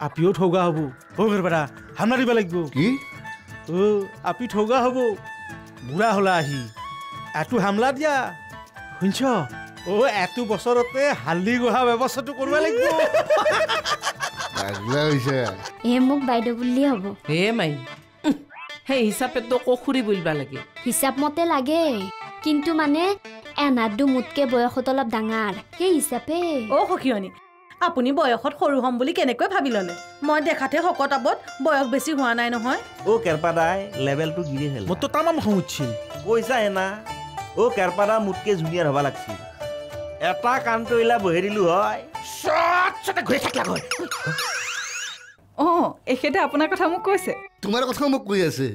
আপিও ঠগা হব ও ঘৰপাৰা হামলা দিব লাগিব কি ও আপি ঠগা হব বুঢ়া হলা আহি এটো হামলা দিয়া শুনছ ও এটো বছৰতে হালদি গোহা ব্যৱস্থাটো কৰিব লাগিব আগলা হৈছে মোক বাইদেউ বুলিয়ে হ'ব মাই সেই হিচাপে তো কখুৰী বুলিবা লাগে হিচাপ মতে লাগে কিন্তু মানে এনাদু মোতকে বয়সত অলপ ডাঙৰ সেই হিচাপে সখিয়নি আপুনি বয়সত সৰু হম বুলি কেনেকৈ ভাবি ললে মই দেখাতে শকত আবত বয়স বেছি হোৱা নাই নহয় কেৰপাদাই লেভেলটো গিৰি হেল মোৰতো তামাম খং উঠিছিল কৈছা এনা কেৰপাদা মোতকে জুনিয়ৰ হ'ব লাগিছিল এটা কাম কৰিলা বহি দিলো হয় ঘূৰি থাকিলা হয় এখেতে আপোনাৰ কথা মোক কৈছে তোমাৰ কথা মোক কৈ আছে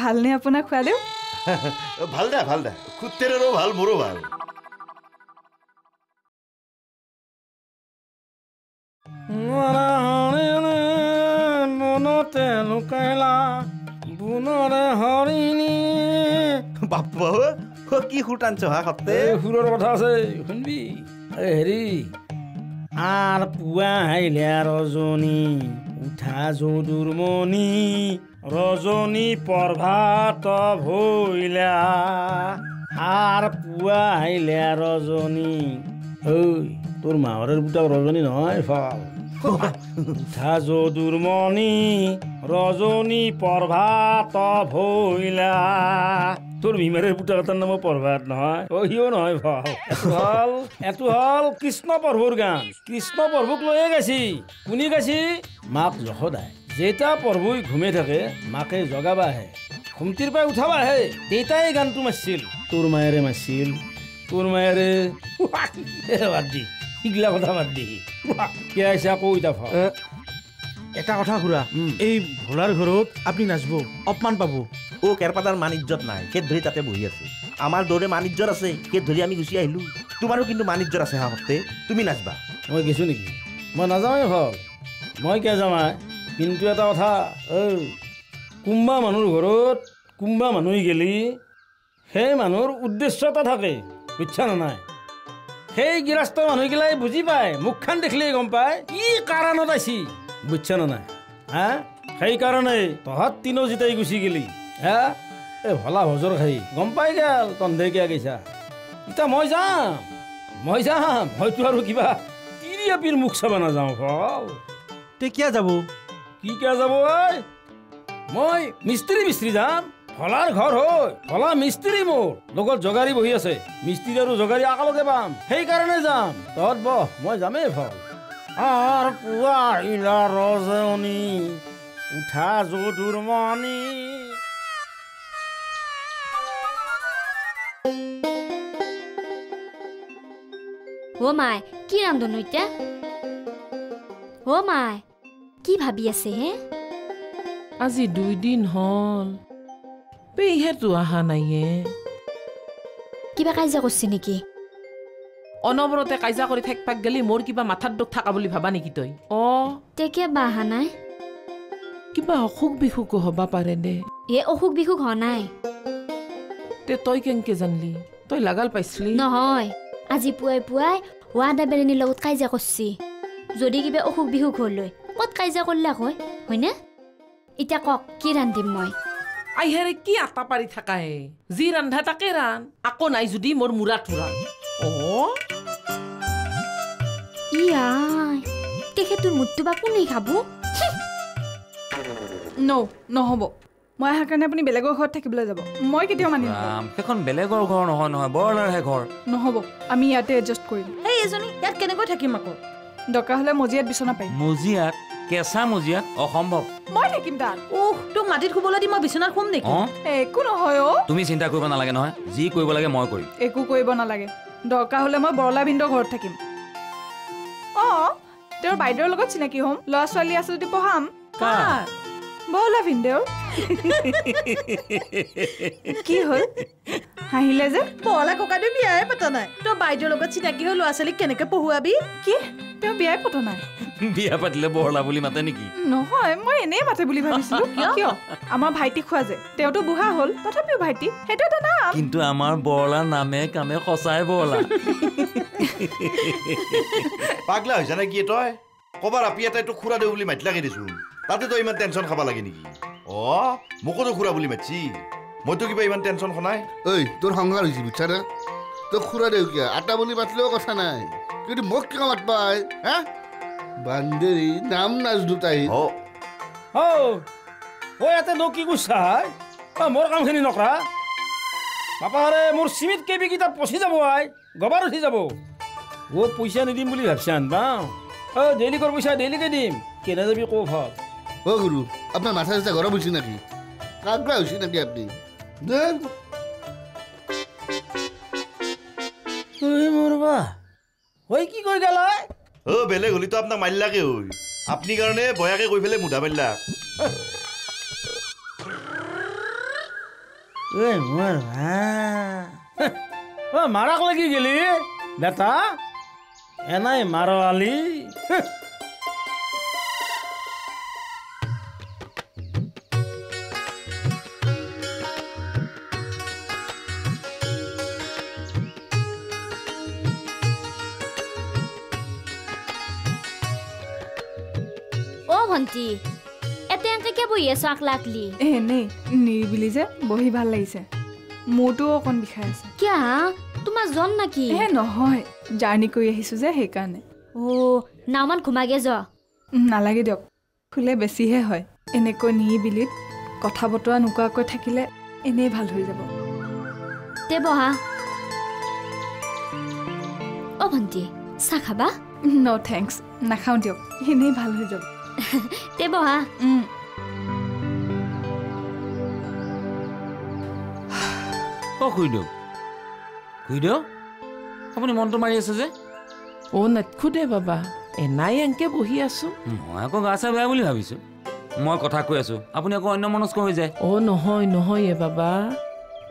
ভালনে আপোনাক খোৱালেও ভাল দে খুতেৰেৰো ভাল মোৰো ভাল মনতে লুকাইলা বুনৰে হৰিণী বাপ্পা কি সুৰ টানছ হা সপ্তে সুৰৰ কথা আছে শুনবি হেৰি আর পুয়া হাইলে রজনী উঠা যদুর মণি রজনী প্রভাত ভইলা আর পুয়া হাইলে রজনী ওই তোর মাওয়ারের বুটা রজনী নহয় ফল উঠা যদুর মণি রজনী প্রভাত ভইলা তোর ভীমের বুটা কথার নাম প্রভাত নহয় হিও নহয় ফল এটো হল কৃষ্ণ প্রভুর গান কৃষ্ণ প্রভুক লয়ে গেছি কোনি গেছি মাক যশোদায় যেটা প্রভুই ঘুমে থাকে মাকে জগাবা আহে ঘুমটির পায় উঠাবা আহে তেইটাই গানটো মারছিল তোর মায়েরে মারছিল তোর মায়েরে বাদ দি ইগলা কথা বাদ দি কে আইসা কইতা ফল এটা কথা খুড়া এই ভোলার ঘরত আপনি নাচব অপমান পাব কেৰপাদাৰ মান ইজ্জত নাই সেই ধৰি তাতে বহি আছে আমাৰ দৰে মান ইজ্জত আছে সেই ধৰি আমি গুচি আহিলো তোমাৰো কিন্তু মান ইজ্জত আছে হা সপ্তে তুমি নাচবা মই গেছো নেকি মই নাযাওঁই ফল মই কে যামাই কিন্তু এটা কথা কোনোবা মানুহৰ ঘৰত কোনোবা মানুহ গেলি সেই মানুহৰ উদ্দেশ্য এটা থাকে বুজিছা না নাই সেই গৃহস্থ মানুহগিলাই বুজি পায় মুখখন দেখিলেই গম পায় কি কাৰণত আছি বুজিছা না নাই হা সেইকাৰণে তহঁত তিনো জিতাই গুচি গেলি হা এই ভলা ভজৰ খাই গম পাই গেল তন্ধে কিয়া গৈছা এতিয়া মই যাম হয়তো আৰু কিবা তিৰিয়াপিৰ মুখ চাব নাযাওঁ ফল তে কিয় যাব কি কিয় যাব মই মিস্ত্ৰী যাম ভলাৰ ঘৰ হয় ভলা মিস্ত্ৰী মোৰ লগত জগাৰী বহি আছে মিস্ত্ৰী আৰু জগাৰী একেলগে পাম সেইকাৰণে যাম তহঁত বহ মই যামেই ফল আৰ পুয়া ইলা ৰজনী উঠা যদুৰ মণি ও মাই কি ৰান্ধন এতিয়া ও মাই কি ভাবি আছে হে আজি 2 দিন হল পেইহেতো আহা নাইয়ে কিবা কাজিয়া করছে নেকি অনবৰতে কাজিয়া কৰি থাকপাক গেলি মোৰ কিবা মাথাত দুখ থাকা বুলি ভাবা নেকি তই তেকে বাহা নাই কিবা অসুখ বিসুখ হবা পাৰে দে অসুখ বিসুখ হ নাই তে তই কেনকে জানলি তই লাগাল পাইছলি নহয় আজি পুৱাই ৱাদা বেলেনীৰ লগত কাজিয়া কৰছি যদি কিবা অসুখ বিসুখ হ'ল ক'ত কাজিয়া কৰলা হয়নে এতিয়া কক কি ৰান্ধিম মই আইহেৰে কি আটা পাৰি থাকা হে যি ৰান্ধা তাকে ৰান আকৌ নাই যদি মোৰ মুৰা থুৰা তেখেতৰ মুটটো বা কোনে খাব নহ'ব মই আহাৰ কাৰণে আপুনি বেলেগৰ ঘৰত থাকিবলৈ যাব মই কেতিয়াও মানিম সেইখন বেলেগৰ ঘৰ নহয় বৰলাৰহে ঘৰ নহ'ব আমি ইয়াতে এডজাষ্ট কৰিম এজনী ইয়াত কেনেকৈ থাকিম আকৌ দৰকাৰ হ'লে মজিয়াত বিচনা পাৰিম মজিয়াত কেঁচা মজিয়াত অসম্ভৱ মই থাকিম তাত তোক মাটিত শুবলৈ দি মই বিচনাত শুম নেকি একো নহয় তুমি চিন্তা কৰিব নালাগে নহয় যি কৰিব লাগে মই কৰিম একো কৰিব নালাগে দৰকাৰ হ'লে মই বৰলা ভিন্দৰ ঘৰত থাকিম তেওঁৰ বাইদেউৰ লগত চিনাকি হ'ম ল'ৰা ছোৱালী আছে যদি পঢ়াম বৰলা ভিন্দৰ কি হ'ল হাঁহিলে যে বৰলা ককাইদেউ বিয়াই পতা নাই তই বাইদেউৰ লগত চিনাকি হৈ ল'ৰা ছোৱালীক কেনেকে পঢ়ুৱাবি কি তেওঁ বিয়াই পতা নাই বিয়া পাতিলে বৰলা বুলি মাতে নেকি নহয় মই এনেই মাতে বুলি ভাবিছিলো কিয় আমাৰ ভাইটি খোৱা যে তেওঁতো বুঢ়া হ'ল তথাপিও ভাইটি সেইটো এটা নাম কিন্তু আমাৰ বৰলাৰ নামে কামে সঁচাই বৰলা পাগলা হৈছে নে কি তই কবাৰ আপি এটাই তোক খুৰা দেউ বুলি মাতি লাগে দেচোন তাতে তই ইমান টেনশ্যন খাব লাগে নেকি মোকোতো খুৰা বুলি মাতছি মইতো কিবা ইমান টেনশ্যন খনাই ঐ তোৰ সংসাৰ হৈছে বুজিছা না তোক খুৰা দেউ কিয় আটা বুলি মাতিলেও কথা নাই কিন্তু মোক কিয় মাতবাই হা বান্দেৰী নাম নাজনো তাই ইয়াতে নো কি কৈছা মোৰ কামখিনি নকৰা বাপাৰে মোৰ চিমিত কেইবিকেইটা পচি যাব গবাৰ উঠি যাব পইচা নিদিম বুলি ভাবছে আনবা ডেইলিকৰ পইচা ডেইলিকে দিম কেনে যাবি কৌ ভাব গুৰু আপোনাৰ মাথা চাথা গৰম হৈছে নেকি কাগৰা হৈছে নেকি আপুনি মোৰবা হৈ কি কৈ গেল বেলেগ হলিতো আপোনাক মাৰিলাকে হৈ আপুনি কাৰণে বয়াকে কৈ পেলাই মুধা মাৰিলা মাৰাক লাগি গেলি বেটা এনাই মাৰ আলি ভণ্টি এতে এনেকে কিয় বহি আছো আকলা আকলি এনেই নিৰিবিলি যে বহি ভাল লাগিছে মোৰতো অকণ বিষাই আছে কিয় তোমাৰ জন নাকি নহয় জাৰ্ণি কৰি আহিছো যে সেইকাৰণে নাওমান ঘুমাগে যোৱা নালাগে দিয়ক খুলে বেছিহে হয় এনেকৈ নিৰিবিলিত কথা বতৰা নোকোৱাকৈ থাকিলে এনেই ভাল হৈ যাব তে বহা ভণ্টি চাহ খাবা ন থেংকছ নাখাওঁ দিয়ক এনেই ভাল হৈ যাব তে বহা খুইদেউ আপুনি মনটো মাৰি আছে যে নাথখো দে বাবা এনাই এনকে বহি আছো মই আকৌ গা চা বেয়া বুলি ভাবিছো মই কথা কৈ আছো আপুনি আকৌ অন্য মনস্ক হৈ যায় নহয় বাবা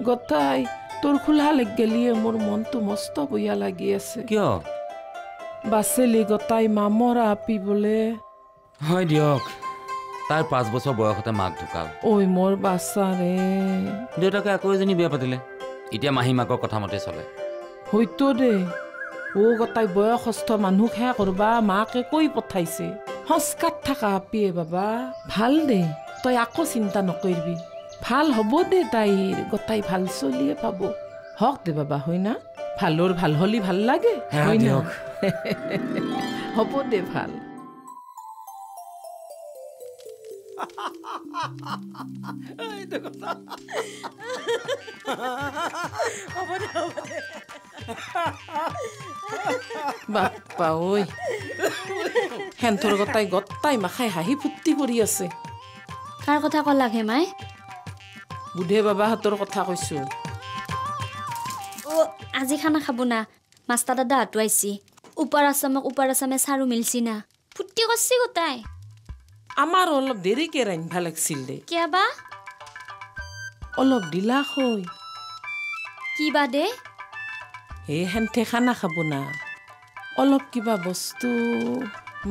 গতাই তোৰ খোলা লাগ গেলিয়ে মোৰ মনটো মস্ত বয়া লাগি আছে কিয় বাছেলি গতাই মামৰা আপি বোলে হয় দিয়ক তাইৰ 5 বছৰ বয়সতে মাক ঢুকাল মোৰ বাচ্চাৰে দেউতাকে আকৌ এজনী বিয়া পাতিলে এতিয়া মাহী মাকৰ কথা মতে চলে হয়তো দে গতাই বয়সস্থ মানুহ সেয়া কৰবা মাকে কৈ পঠাইছে সংস্কাৰ থাকা আপিয়ে বাবা ভাল দে তই আকৌ চিন্তা নকৰিবি ভাল হ'ব দে তাইৰ গতাই ভাল চলিয়ে পাব হওক দে বাবা হয় না ভালৰ ভাল হলি ভাল লাগে হয় না হ'ব দে ভাল বাপ্পা ঐ হেন্থৰ গতাই মাখাই হাঁহি ফুৰ্তি কৰি আছে কাৰ কথা কলাক হে মাই বুধে বাবাহঁতৰ কথা কৈছো আজি খানা খাব না মাষ্টা দাদা হাতুৱাইছি ওপৰ আছামে চাৰু মিলছি না ফুৰ্তি কৰছি গোটাই আমাৰ অলপ দেৰিকে ৰান্ধিবা লাগছিল দে কিয় বা অলপ দিলা হৈ কি বা দে হেন্থে খানা খাব না অলপ কিবা বস্তু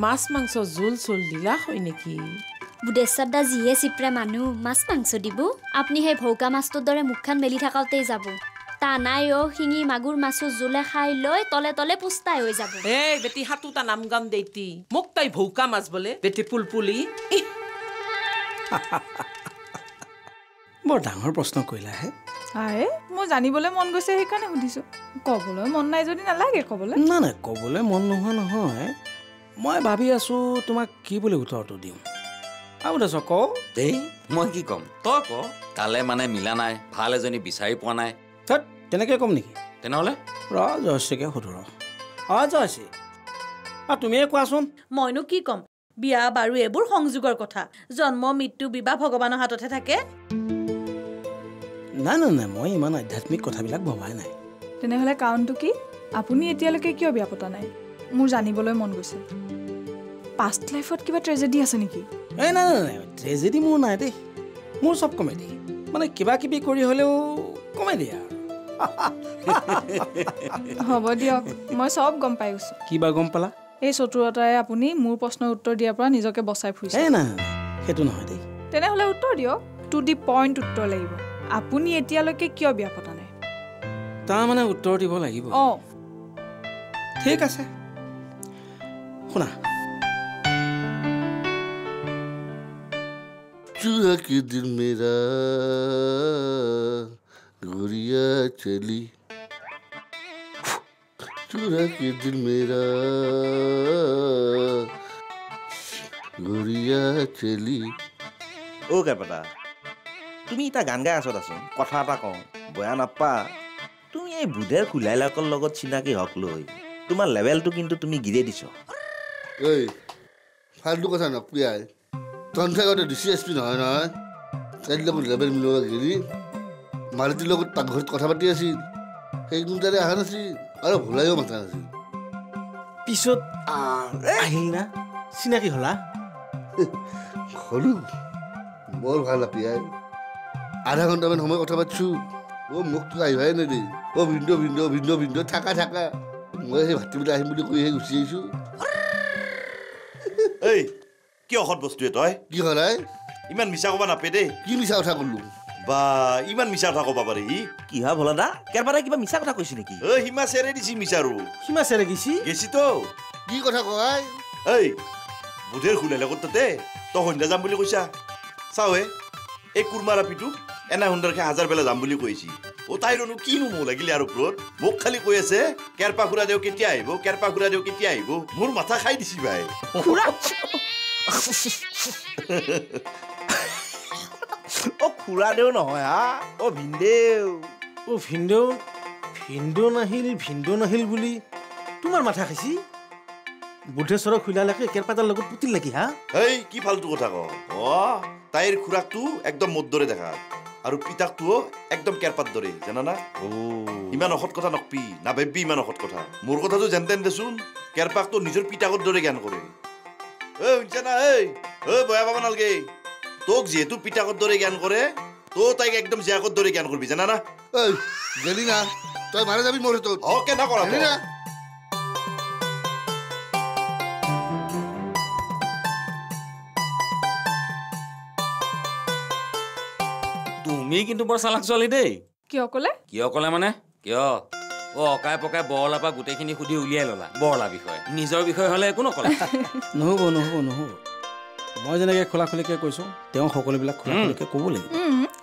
মাছ মাংস জোল চোল দিলা হয় নেকি বুধেশ্বৰ দা যিহে চিপ্ৰা মানুহ মাছ মাংস দিব আপুনি সেই ভৌকা মাছটোৰ দৰে মুখখন মেলি থাকাতেই যাব তা নাই শিঙি মাগুৰ মাছৰ জোলে খাই লৈ তলে তলে পুষ্টাই হৈ যাব বেটি হাতুতা নাম গাম দেইতি মোক তাই ভৌকা মাছ বোলে বেটি পুলপুলি বৰ ডাঙৰ প্ৰশ্ন কৰিলাহে মই জানিবলৈ মন গৈছে সেইকাৰণে সুধিছো ক'বলৈ মন নাই যদি নালাগে ক'বলৈ নাই ক'বলৈ মন নোহোৱা নহয় মই ভাবি আছো তোমাক কি বুলি উত্তৰটো দিওঁ আৰু দেছ ক মই কি ক'ম তই ক কালে মানে মিলা নাই ভাল এজনী বিচাৰি পোৱা নাই তেনেকৈ ক'ম নেকি তেনেহ'লে জয়শ্ৰীকে সুধো জয়শ্ৰী তুমিয়ে কোৱাচোন মইনো কি ক'ম বিয়া বাৰু এইবোৰ সংযোগৰ কথা জন্ম মৃত্যু বিবাহ ভগৱানৰ হাততে থাকে নাই মই ইমান আধ্যাত্মিক কথাবিলাক ভবাই নাই তেনেহ'লে কাৰণটো কি আপুনি এতিয়ালৈকে কিয় বিয়া পতা নাই মোৰ জানিবলৈ মন গৈছে পাষ্ট লাইফত কিবা ট্ৰেজেডি আছে নেকি নাই ট্ৰেজেডি মোৰ নাই দেই মোৰ চব কমেডি মানে কিবা কিবি কৰি হ'লেও কমেডি আৰু হ'ব দিয়ক মই চব গম পাই গৈছো কিবা গম পালা এই চতুৰতাৰে আপুনি মোৰ প্ৰশ্নৰ উত্তৰ দিয়াৰ পৰা নিজকে বচাই ফুৰিছে নাই সেইটো নহয় দেই তেনেহ'লে উত্তৰ দিয়ক টু দি পইণ্ট উত্তৰ লাগিব আপুনি এতিয়ালৈকে কিয় বিয়া পতা নাই তাৰমানে উত্তৰ দিব লাগিব ঠিক আছে শুনা चूहा के दिल मेरा गोरिया चली चूहा के दिल मेरा गोरिया चली অ' কেৰপাতা তুমি এতিয়া গান গাই আছ দেচোন কথা এটা কওঁ বেয়া নাপা তুমি এই বুধেৰ খুলাইলাকৰ লগত চিনাকি হক লৈ তোমাৰ লেভেলটো কিন্তু তুমি গিৰে দিছ এই ফাল্টু কথা নকপিয়াই তন্থাগতে DCSP নহয় নহয় তাইৰ লগত লেবেল মিলোৱা গেলি মাৰুতিৰ লগত পাকঘৰত কথা পাতি আছিল সেইদিন তাৰে অহা নাছিল আৰু ভুলাইও মাতা নাছিল পিছত আহিল না চিনাকি হলা হলো বৰ ভাল আপিয়াই আধা ঘণ্টামান সময় কথা পাতিছোঁ মোকতো আহিবাই নেদেই ভিন্দো ভিন্দো ভিন্দো ভিন্দো থাকা থাকা মই সেই ভাতিবলৈ আহিম বুলি কৈহে গুচি আহিছোঁ এই কি অসৎ বস্তুৱে তই কি হলাই ইমান মিছা ক'ব নাপে দেই কি মিছা কথা ক'লো বা ইমান মিছা কথা ক'ব পাৰে ই কি হয় ভলদা কেৰপাতাই কিবা মিছা কথা কৈছে নেকি সীমা চেৰে দিছি মিছাৰো সীমা চেৰে গেছি গেছিতো কি কথা কয় এই বুধেৰ খুলাইলে ক'ত তাতে তই সন্ধ্যা যাম বুলি কৈছা চাৱে এই কুৰমা ৰাপিটো এনে সুন্দৰকে 1000 বেলা যাম বুলি কৈছি তাইৰনো কিনো মোৰ লাগিলে আৰু ওপৰত মোক খালি কৈ আছে কেৰপা খুৰা দেও কেতিয়া আহিব কেৰপা খুৰা দেও কেতিয়া আহিব মোৰ মাথা খাই দিছি ভাই খুৰা দেও নহয় হা ভিনদেউ ভিনদেউ নাহিল বুলি তোমাৰ মাথা খাইছি বুদ্ধেশ্বৰক খুলালেকে কেৰপাতাৰ লগত পুতিল নেকি হা এই কি ফালতু কথা ক তাইৰ খুৰাকটো একদম মোৰ দৰে দেখা আৰু পিতাকটোও একদম কেৰপাত দৰে জানা না ইমান অসৎ কথা নকবি নাভাবি ইমান অসৎ কথা মোৰ কথাটো যেনতেন দেচোন কেৰপাকটো নিজৰ পিতাকৰ দৰে জ্ঞান কৰে শুনছা না বয়া পাব নালগে তোক যিহেতু পিতাকৰ দৰে জ্ঞান কৰে তাইক একদম জীয়াকৰ দৰে জ্ঞান কৰবি জানা না গেলি না তই মাৰে যাবি মোৰ তোৰ কেনে কৰা গেলি না তুমি কিন্তু বৰ চালাক ছোৱালী দেই কিয় ক'লে মানে কিয় অকাই পকাই বৰলা পৰা গোটেইখিনি সুধি উলিয়াই ললা বৰলা বিষয়ে নিজৰ বিষয়ে হলে একো নকলা নহ'ব মই যেনেকৈ খোলাখুলিকৈ কৈছোঁ তেওঁ সকলোবিলাক খোলাখুলিকৈ ক'ব লাগিব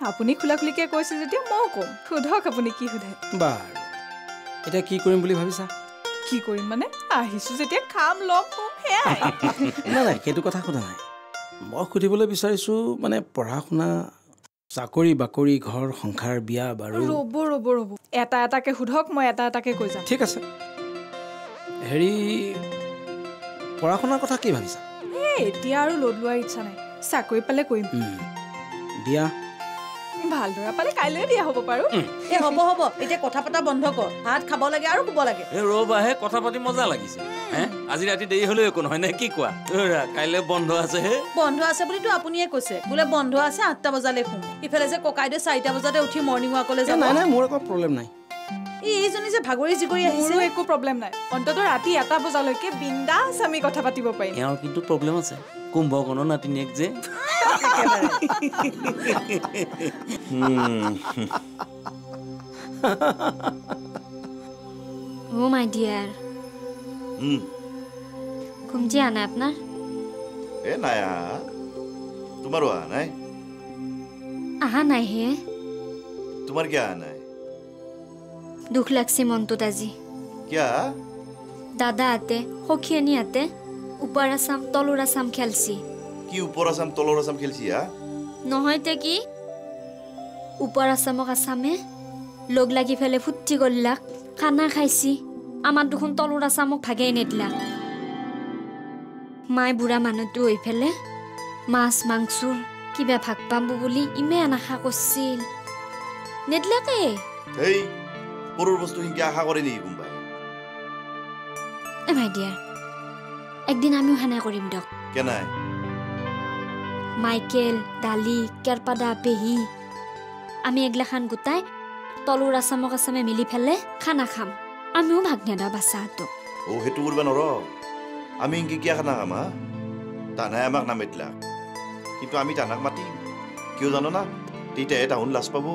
আপুনি খোলাখুলিকৈ কৈছে যেতিয়া ময়ো ক'ম সোধক আপুনি কি সোধে বাৰু এতিয়া কি কৰিম বুলি ভাবিছা কি কৰিম মানে আহিছোঁ যেতিয়া খাম ল'ম শুম সেয়াই নাই সেইটো কথা সোধা নাই মই সুধিবলৈ বিচাৰিছোঁ মানে পঢ়া শুনা চাকৰি বাকৰি ঘৰ সংসাৰ বিয়া বাৰু ৰ'ব এটা এটাকে সোধক মই এটা এটাকে কৈ যাম ঠিক আছে হেৰি পঢ়া শুনাৰ কথা কি ভাবিছা এতিয়া আৰু লোড লোৱাৰ ইচ্ছা নাই চাকৰি পালে কৰিম বিয়া ভালদৰে পালে কাইলৈ বিয়া হ'ব পাৰোঁ হ'ব এতিয়া কথা পতা বন্ধ কৰ ভাত খাব লাগে আৰু শুব লাগে ৰবাহে কথা পাতি মজা লাগিছে আজি ৰাতি দেৰি হলেও একো নহয় নে কি কোৱা কাইলৈ বন্ধ আছে বন্ধ আছে বুলিতো আপুনিয়ে কৈছে বোলে বন্ধ আছে 8টা বজালৈ শুম ইফালে যে ককাইদেউ 4টা বজাতে উঠি মৰ্ণিং ৱাকলৈ যাব নাই মোৰ একো প্ৰব্লেম নাই এইজনী যে ভাগৰি জিগৰি আহিছে একো প্ৰব্লেম নাই অন্ততঃ ৰাতি 1টা বজালৈকে বিন্দাছ আমি কথা পাতিব পাৰিম এওঁৰ কিন্তু প্ৰব্লেম আছে কুম্ভকৰ্ণৰ নাতিনীয়েক যে ও মাই ডিয়ার ঘুমটি আনা আপনার নাই তোমারও নাই আহা নাই হে তোমার কি নাই দুখ লাগছে মনটোত আজি কিয়া দাদা হাতে সখীয়ানী হাতে ওপৰ আছাম তলৰ আছাম খেলছি কি ওপৰ আছাম তলৰ আছাম খেলছি নহয় তে কি ওপৰ আছামক আছামে লগ লাগি ফেলে ফুটি গল্লাক খানা খাইছি আমাৰ দুখন তলৰ আছামক ভাগেই নেদলা মাই বুঢ়া মানুহটো হৈ ফেলে মাছ মাংসৰ কিবা ভাগ পাম বুলি ইমান আশা কৰিছিল নেদলাকে এই পৰৰ বস্তু হিংকে আশা কৰে নেকি কোনবাই মাই ডিয়াৰ একদিন আমিও সেনে কৰিম দক কেনাই মাইকেল ডালি কেৰপাদা পেহী আমি এগলাখান গোটাই তলৰ আছামক আছামে মিলি ফেলে খানা খাম আমিও ভাগ নেদা বাচ্চাহঁতক সেইটো কৰিব নৰ আমি ইংকে কিয় খানা খাম তানাই আমাক নামাতিলাক কিন্তু আমি তানাক মাতিম কিয় জানো না তেতিয়াহে তাহোন লাজ পাব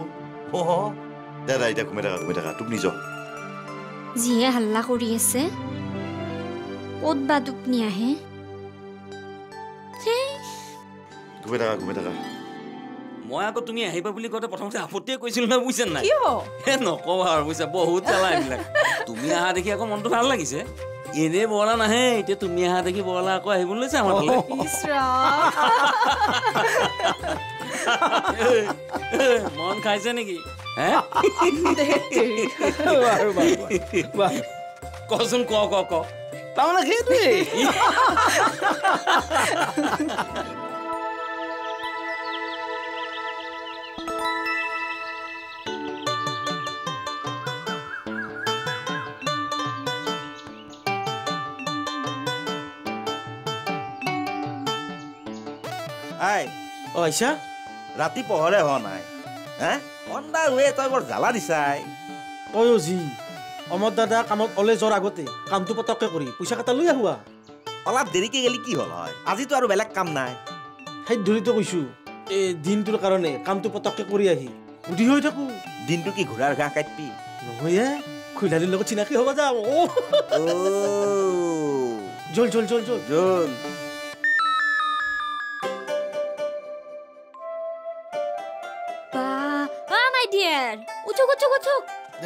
দাদা এতিয়া ঘুমাই থাকা তোক নিজ যিহে হাল্লা কৰি আছে ক'ত বা টোপনি আহে ঘুমে থাকা মই আকৌ তুমি আহিবা বুলি কওঁতে প্ৰথমতে আপত্তিয়ে কৈছিলো নহয় বুজিছা নাই কিয় নকবা আৰু বুজিছা বহুত জ্বালা এইবিলাক তুমি অহা দেখি আকৌ মনটো ভাল লাগিছে এনেই বৰলা নাহে এতিয়া তুমি অহা দেখি বৰলা আকৌ আহিব লৈছে আমাৰ ফালে মন খাইছে নেকি কচোন ক তাৰমানে সেইটোৱেই আই আহিছা ৰাতি পোহৰে হোৱা নাই হে অন্দা ৱে তই বৰ জ্বালা দিছাই ঐ জি অমৰ দাদা কামত ওলাই যোৱাৰ আগতে কামটো পটককে কৰি পইচা কেইটা লৈ আহোৱা অলপ দেৰিকে গেলি কি হ'ল হয় আজিতো আৰু বেলেগ কাম নাই সেই ধৰিতো কৈছো এই দিনটোৰ কাৰণে কামটো পটককে কৰি আহি সুধি হৈ থাকো দিনটো কি ঘোঁৰাৰ ঘাঁহ কাটবি নহয় খুইলাৰীৰ লগত চিনাকি হ'ব যাম জল জল জল জল জল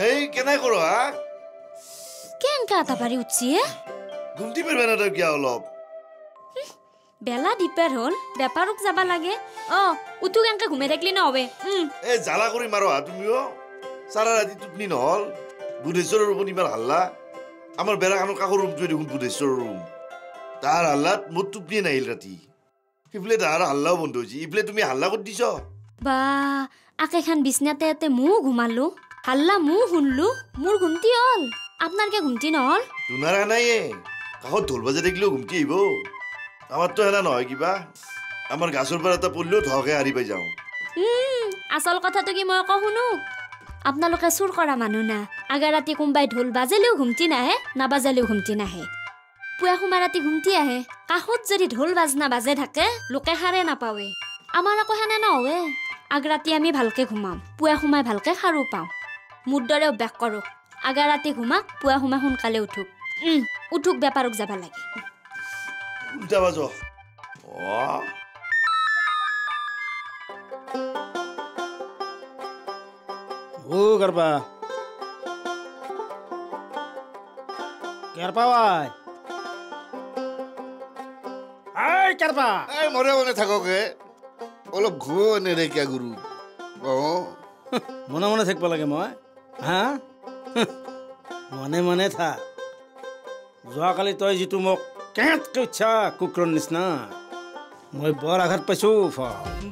এই কেনে কৰো হা কেনকা এটা পাৰি উঠছি ঘুমটি পেৰবা না তই কিয় অলপ বেলা দিপাৰ হ'ল বেপাৰক যাবা লাগে উঠো কেনকে ঘুমাই থাকিলি নহবে এই জ্বালা কৰি মাৰো হা তুমিও সাৰা ৰাতি টোপনি নহল বুধেশ্বৰেৰ উপৰ ইমান হাল্লা আমাৰ বেড়াখানোৰ কাকৰ ৰুমটোৱে দেখোন বুধেশ্বরের রুম তার হাল্লাত মোর টোপনি নাহিল রাতি সিফালে তাহার হাল্লাও বন্ধ হয়েছে ইফালে তুমি হাল্লা করে দিছ বা আকেখান বিছনাতে এতে মু ঘুমালো হাল্লা মু শুনলো মোর ঘুমটি হল আপনার কে ঘুমটি নহল তোমার নাই কাকত ঢোল বাজে দেখলেও ঘুমটি আহিব আমার তো হেনা নহয় কিবা আমার গাছর পর এটা পড়লেও ধকে হারি পাই যাও আসল কথাটো কি মই আকৌ শুনো আপোনালোকে চুৰ কৰা মানুহ না আগা ৰাতি কোনোবাই ঢোল বাজেলেও ঘুমটি নাহে নাবাজালেও ঘুমটি নাহে পুৱা সোমা ৰাতি ঘুমটি আহে কাষত যদি ঢোল বাজনা বাজে থাকে লোকে সাৰে নাপাৱে আমাৰ আকৌ হেনে নহৱে আগ ৰাতি আমি ভালকে ঘুমাম পুৱা সোমাই ভালকে সাৰো পাওঁ মোৰ দৰে অভ্যাস কৰোঁ আগা ৰাতি ঘুমাক পুৱা সোমাই সোনকালে উঠুক উঠুক বেপাৰক যাব লাগে উল্টা বাজ ও গৰবা গৰবা ভাই আই গৰবা এই মৰে মনে থাকোকে অলপ ঘুমো নেৰে কিয়া গুৰু মনে মনে থাকিব লাগে মই হা মনে মনে থাক যোৱাকালি তই যিটো মোক কেঁতকে ইচ্ছা কুকুৰৰ নিচিনা মই বৰ আঘাত পাইছোঁ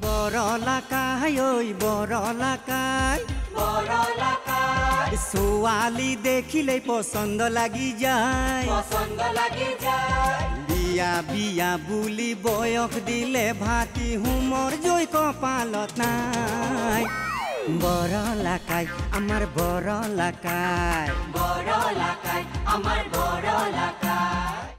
বৰলাকাই ঐ বৰলাকাই ছোৱালী দেখিলেই পচন্দ লাগি যায় বিয়া বিয়া বুলি বয়স দিলে ভাতি হুমৰ জৈ কপালত নাই বৰলাকাই আমাৰ বৰলাকাই আমাৰ বৰলাকাই